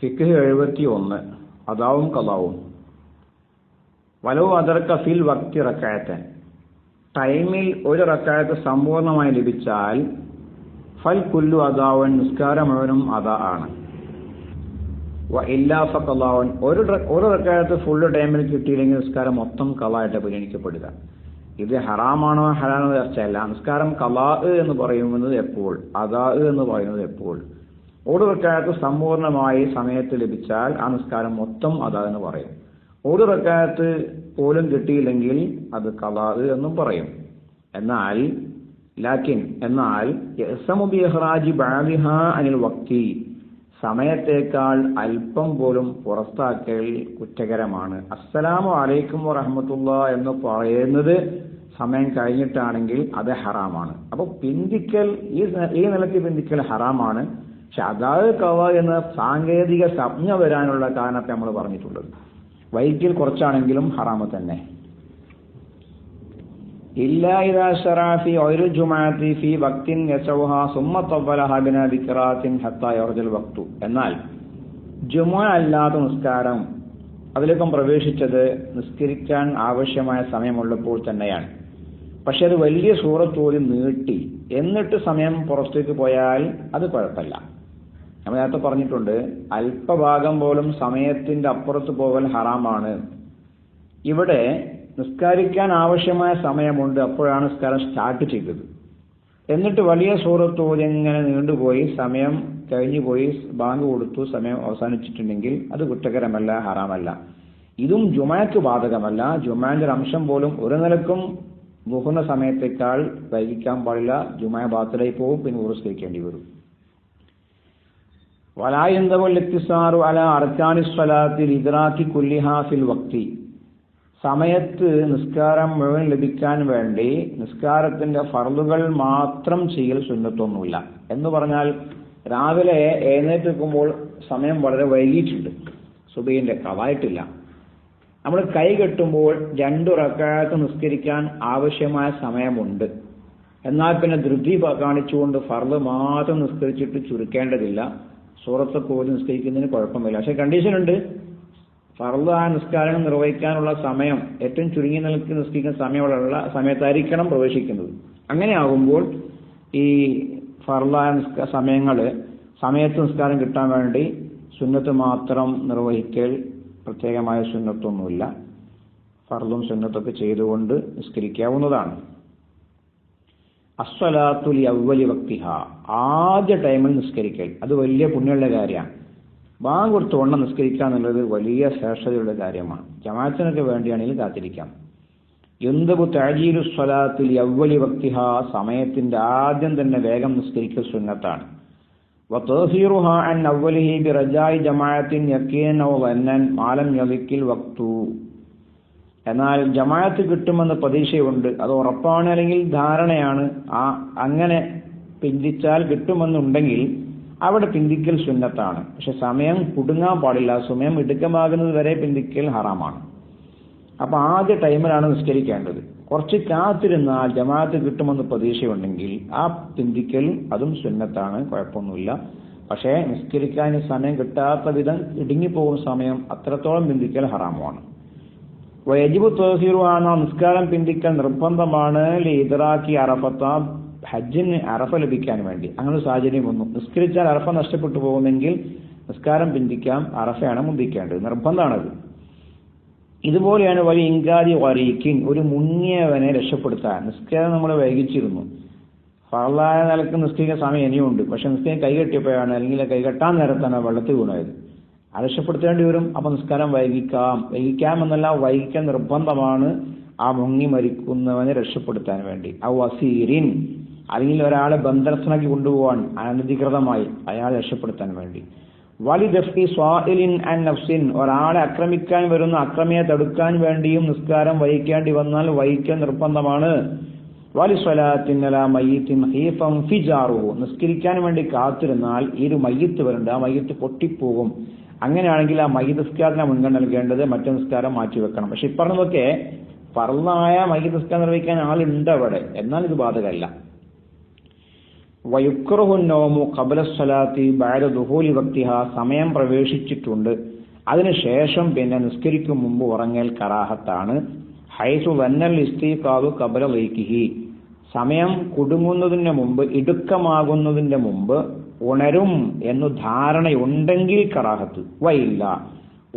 ഫിഖ് 71 അദാവും ഖളാവും. വലൗ അദർക ഫിൽ വക്തി റക്അത്തൻ, ടൈമിൽ ഒരു റക്അത്ത് സമ്പൂർണ്ണമായി ലഭിച്ചാൽ ഫൽ കുല്ലു അദാവൻ, നിസ്കാരം മുഴുവനും അദാ ആണ്. വ ഇല്ലാ ഫഖളാവൻ, ഒരു റക്അത്ത് ഫുൾ ടൈമിൽ കിട്ടിയില്ലെങ്കിൽ നിസ്കാരം മൊത്തം ഖളായിട്ട് പരിഗണിക്കപ്പെടുക. ഇത് ഹറാമാണോ ഹലാലോ ചർച്ചയല്ല. നിസ്കാരം ഖളാ എന്ന് പറയുന്നത് എപ്പോൾ, അദാ എന്ന് പറയുന്നത് എപ്പോൾ. ഒരു റക്അത്ത് സമ്പൂർണ്ണമായി സമയത്ത് ലഭിച്ചാൽ ആ നിസ്കാരം മൊത്തം അദാ എന്ന് പറയും. ഒരു റക്അത്ത് പോലും കിട്ടിയില്ലെങ്കിൽ അത് ഖളാ എന്നും പറയും. എന്നാൽ യസ്മു ബി ഇഖ്റാജി ബഅദിഹാ അനിൽ വക്തി, സമയത്തേക്കാൾ അല്പം പോലും പുറത്താക്കൽ കുറ്റകരമാണ്. അസ്സലാമു അലൈക്കും വറഹ്മത്തുള്ളാഹി എന്ന് പറയുന്നത് സമയം കഴിഞ്ഞിട്ടാണെങ്കിൽ അത് ഹറാമാണ്. അപ്പൊ പിന്തിക്കൽ ഈ നിലയ്ക്ക് പിന്തിക്കൽ ഹറാമാണ്. പക്ഷെ അതാത് ഖളാ എന്ന സാങ്കേതിക സംജ്ഞ വരാനുള്ള കാരണത്തെ നമ്മൾ പറഞ്ഞിട്ടുള്ളത്. വൈകിൽ കുറച്ചാണെങ്കിലും ഹറാമ് തന്നെ. ഇല്ലാ ഇദാ ശറഅ ഫീ ഗൈരി ജുമുഅത്തി ഫീ വഖ്തിൻ യസൗഹാ സുമ്മ തവ്വലഹാ ബിനാ ദിക്റാത്തിൻ ഹത്താ യർജൽ വഖ്തു. എന്നാൽ ജുമുഅ അല്ലാത്ത നിസ്കാരം അതിലേക്കും പ്രവേശിച്ചത് നിസ്കരിക്കാൻ ആവശ്യമായ സമയമുള്ളപ്പോൾ തന്നെയാണ്. പക്ഷെ അത് വലിയ സൂറത്ത് ഓതി നീട്ടി എന്നിട്ട് സമയം പുറത്തേക്ക് പോയാൽ അത് കുഴപ്പമില്ല. നമ്മൾ നേരത്തെ പറഞ്ഞിട്ടുണ്ട്, അല്പഭാഗം പോലും സമയത്തിന്റെ അപ്പുറത്ത് പോകൽ ഹറാമാണ്. ഇവിടെ നിസ്കരിക്കാൻ ആവശ്യമായ സമയമുണ്ട്, അപ്പോഴാണ് നിസ്കാരം സ്റ്റാർട്ട് ചെയ്തത്. എന്നിട്ട് വലിയ സൂറത്ത് ഓതി ഇങ്ങനെ നീണ്ടുപോയി, സമയം കഴിഞ്ഞുപോയി, ബാങ്ക് കൊടുത്തു, സമയം അവസാനിച്ചിട്ടുണ്ടെങ്കിൽ അത് കുറ്റകരമല്ല, ഹറാമല്ല. ഇതും ജുമഅക്ക് ബാധകമല്ല. ജുമഅന്റെ ഒരു അംശം പോലും ഒരു നിലക്കും ളുഹറിന്റെ സമയത്തേക്കാൾ വൈകിക്കാൻ പാടില്ല. ജുമഅ ബാത്തിലായി പോകും, പിന്നെ ഉറസ്കരിക്കേണ്ടി വരും. വലാ യൻദബുൽ ഇക്തിസാറു അലാ അർക്കാനിസ് സ്വലാത്തി ലിദ്റാക്കി കുല്ലിഹാ ഫിൽ വക്തി, സമയത്ത് നിസ്കാരം മുഴുവൻ ലഭിക്കാൻ വേണ്ടി നിസ്കാരത്തിന്റെ ഫർളുകൾ മാത്രം ചെയ്യൽ സുന്നത്തൊന്നുമില്ല. എന്ന് പറഞ്ഞാൽ രാവിലെ എഴുന്നേറ്റ് നിൽക്കുമ്പോൾ സമയം വളരെ വൈകിയിട്ടുണ്ട്, സുബഹിന്റെ ഖളായിട്ടില്ല. നമ്മൾ കൈ കെട്ടുമ്പോൾ 2 റക്അത്ത് നിസ്കരിക്കാൻ ആവശ്യമായ സമയമുണ്ട്. എന്നാൽ പിന്നെ ധൃതി കാണിച്ചുകൊണ്ട് ഫർള് മാത്രം നിസ്കരിച്ചിട്ട് ചുരുക്കേണ്ടതില്ല. സൂറത്തൊക്കെ ഓതി നിസ്കരിക്കുന്നതിന് കുഴപ്പമില്ല. പക്ഷെ കണ്ടീഷൻ ഉണ്ട്, ഫർള് ആ നിസ്കാരം നിർവഹിക്കാനുള്ള സമയം ഏറ്റവും ചുരുങ്ങിയ നിലയ്ക്ക് നിസ്കരിക്കുന്ന സമയത്തായിരിക്കണം പ്രവേശിക്കുന്നത്. അങ്ങനെയാകുമ്പോൾ ഈ ഫർളായ സമയത്ത് നിസ്കാരം കിട്ടാൻ വേണ്ടി സുന്നത്ത് മാത്രം നിർവഹിക്കൽ, പ്രത്യേകമായ സുന്നത്തൊന്നുമില്ല. ഫർളും സുന്നത്തൊക്കെ ചെയ്തുകൊണ്ട് നിസ്കരിക്കാവുന്നതാണ്. അസ്സലാത്തു ലി അവ്വലി വക്തിഹാ, ആദ്യ ടൈമിൽ നിസ്കരിക്കൽ അത് വലിയ പുണ്യമുള്ള കാര്യമാണ്. ബാങ്ക് കൊടുത്ത് വണ്ണം നിസ്കരിക്കുക എന്നുള്ളത് വലിയ ശ്രേഷ്ഠതയുള്ള കാര്യമാണ്. ജമാഅത്തിനൊക്കെ വേണ്ടിയാണെങ്കിൽ കാത്തിരിക്കാം. യൻദബു തഅജീലു സ്വലാത്തി ലി അവ്വലി വക്തിഹാ, സമയത്തിന്റെ ആദ്യം തന്നെ വേഗം നിസ്കരിക്കൽ സുന്നത്താണ്. വതഅഖീറുഹാ അൻ അവ്വലിഹി ബിറജായി ജമാഅത്തിൻ യഖീനൻ ഔ വന്നൻ മാലം യളിക്കിൽ വക്തു. എന്നാൽ ജമാഅത്ത് കിട്ടുമെന്ന് പ്രതീക്ഷയുണ്ട്, അത് ഉറപ്പാണ് അല്ലെങ്കിൽ ധാരണയാണ്, അങ്ങനെ പിന്തിച്ചാൽ കിട്ടുമെന്നുണ്ടെങ്കിൽ അവിടെ പിന്തിക്കൽ സുന്നത്താണ്. പക്ഷെ സമയം കുടുങ്ങാൻ പാടില്ല. സമയം ഇടുക്കമാകുന്നത് വരെ പിന്തിക്കൽ ഹറാമാണ്. അപ്പൊ ആദ്യ ടൈമിലാണ് നിസ്കരിക്കേണ്ടത്. കുറച്ച് കാത്തിരുന്നാൽ ജമാഅത്ത് കിട്ടുമെന്ന് പ്രതീക്ഷയുണ്ടെങ്കിൽ ആ പിന്തിക്കൽ അതും സുന്നത്താണ്, കുഴപ്പമൊന്നുമില്ല. പക്ഷേ നിസ്കരിക്കാൻ സമയം കിട്ടാത്ത വിധം ഇടുങ്ങിപ്പോകും സമയം, അത്രത്തോളം പിന്തിക്കൽ ഹറാമാണ്. വയജിബു തഅഖീറുഹാ, നിസ്കാരം പിന്തിക്കൽ നിർബന്ധമാണ്. ലിദ്റാക്കി അറഫത്ത, ഹജ്ജിന് അറഫ ലഭിക്കാൻ വേണ്ടി. അങ്ങനെ ഒരു സാഹചര്യം വന്നു, നിസ്കരിച്ചാൽ അറഫ നഷ്ടപ്പെട്ടു പോകുമെങ്കിൽ നിസ്കാരം പിന്തിക്കാം, അറഫയാണ് മുന്തിക്കേണ്ടത്, നിർബന്ധമാണത്. ഇതുപോലെയാണ് വലിയ ഇൻകാരി വരീക്കിൻ, ഒരു മുങ്ങിയവനെ രക്ഷപ്പെടുത്താൻ. നിസ്കാരം നമ്മൾ വൈകിച്ചിരുന്നു, ഫർളായ നിലക്ക് നിസ്കരിക്കാൻ സമയം ഇനിയുണ്ട്, പക്ഷെ നിസ്കാരം കൈകെട്ടിയപ്പോഴാണ്, അല്ലെങ്കിൽ കൈകെട്ടാൻ നേരത്താണ് വെള്ളത്തിൽ വീണത്, അത് രക്ഷപ്പെടുത്തേണ്ടി വരും. അപ്പൊ നിസ്കാരം വൈകിക്കാം എന്നല്ല, വൈകിക്കാൻ നിർബന്ധമാണ് ആ മുങ്ങി മരിക്കുന്നവനെ രക്ഷപ്പെടുത്താൻ വേണ്ടി. ഔ വസീരിൻ, അല്ലെങ്കിൽ ഒരാളെ ബന്ധനസ്ഥനാക്കി കൊണ്ടുപോകാൻ അനധികൃതമായി അയാളെ രക്ഷപ്പെടുത്താൻ വേണ്ടി. വലിദഫി സ്വാഇലിൻ അൻ നഫ്സിൻ, ഒരാളെ ആക്രമിക്കാൻ വരുന്ന അക്രമിയെ തടുക്കാൻ വേണ്ടിയും നിസ്കാരം വഹിക്കേണ്ടി വന്നാൽ വഹിക്കൽ നിർബന്ധമാണ്. വലി സ്വലാത്തിൻ അലാ മയ്യിത്തിൻ ഖീഫൻ ഫിജാറുഹു, നിസ്കരിക്കാൻ വേണ്ടി കാത്തിരുന്നാൽ ഈ ഒരു മയ്യിത്ത് വരുന്നുണ്ട്, ആ മയ്യിത്ത് പൊട്ടിപ്പോകും. അങ്ങനെയാണെങ്കിൽ ആ മയ്യിത്ത് നിസ്കാരത്തിന് മുൻഗണന നൽകേണ്ടത്, മറ്റു നിസ്കാരം മാറ്റിവെക്കണം. പക്ഷെ ഇപ്പറഞ്ഞതൊക്കെ ഫർളായ മയ്യിത്ത് നിസ്കാരം നിർവഹിക്കാൻ ആളുണ്ട് അവിടെ, എന്നാൽ ഇത് ബാധകമല്ല. വയുക്റഹു നൗമു ഖബ്ല സ്വലാത്തി ബഅദ ദുഖൂലി വക്തിഹാ, സമയം പ്രവേശിച്ചിട്ടുണ്ട് അതിനുശേഷം പിന്നെ നിസ്കരിക്കും മുമ്പ് ഉറങ്ങൽ കറാഹത്താണ്. ഹൈസു വന്നൽ ഇസ്തിഖാദു ഖബ്ല വൈകിഹി, സമയം കുടുങ്ങുന്നതിന് മുമ്പ്, ഇടുക്കമാകുന്നതിന്റെ മുമ്പ് ഉണരും എന്നു ധാരണയുണ്ടെങ്കിൽ കറാഹത്ത്. വയില്ല,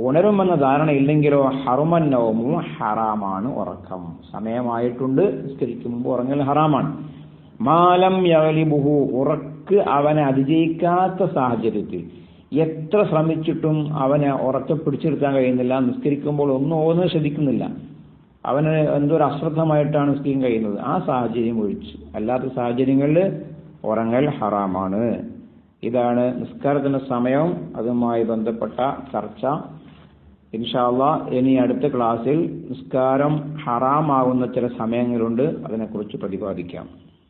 ഉണരുമെന്ന ധാരണയില്ലെങ്കിലോ ഹറുമൻ നൗമു, ഹറാമാണ് ഉറക്കം. സമയമായിട്ടുണ്ട്, നിസ്കരിക്കും മുമ്പ് ഉറങ്ങൽ ഹറാമാണ്. മാലം യഗ്ലിബുഹു, ഉറക്ക് അവനെ അതിജയിക്കാത്ത സാഹചര്യത്തിൽ, എത്ര ശ്രമിച്ചിട്ടും അവനെ ഉറക്കെ പിടിച്ചെടുക്കാൻ കഴിയുന്നില്ല, നിസ്കരിക്കുമ്പോൾ ഒന്നും ശ്രദ്ധിക്കുന്നില്ല, അവന് എന്തൊരു അശ്രദ്ധമായിട്ടാണ് നിസ്കരിക്കാൻ കഴിയുന്നത്, ആ സാഹചര്യം ഒഴിച്ച് അല്ലാത്ത സാഹചര്യങ്ങളിൽ ഉറങ്ങൽ ഹറാമാണ്. ഇതാണ് നിസ്കാരത്തിന്റെ സമയം, അതുമായി ബന്ധപ്പെട്ട ചർച്ച. ഇൻഷാ അല്ലാഹ് ഇനി അടുത്ത ക്ലാസ്സിൽ നിസ്കാരം ഹറാമാകുന്ന ചില സമയങ്ങളുണ്ട്, അതിനെക്കുറിച്ച് പ്രതിപാദിക്കാം.